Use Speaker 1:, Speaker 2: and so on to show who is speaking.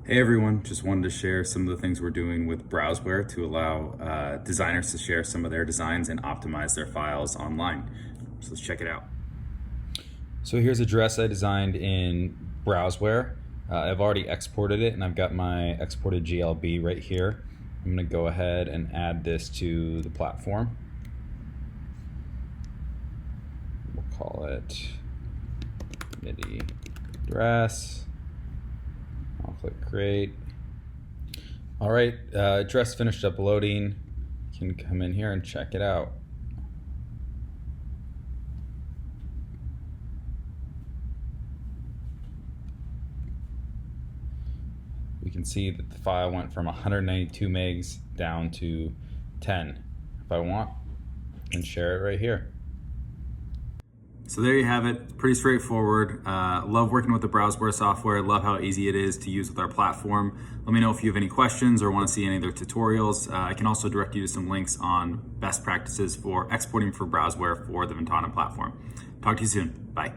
Speaker 1: Hey everyone, just wanted to share some of the things we're doing with Browseware to allow designers to share some of their designs and optimize their files online. So let's check it out.
Speaker 2: So here's a dress I designed in Browseware. I've already exported it and I've got my exported GLB right here. I'm going to go ahead and add this to the platform. We'll call it MIDI dress. I'll click create. All right, dress finished uploading. You can come in here and check it out. We can see that the file went from 192 megs down to 10. If I want, I can share it right here.
Speaker 1: So there you have it, pretty straightforward. Love working with the Browseware software, love how easy it is to use with our platform. Let me know if you have any questions or want to see any of their tutorials. I can also direct you to some links on best practices for exporting for Browseware for the VNTANA platform. Talk to you soon, bye.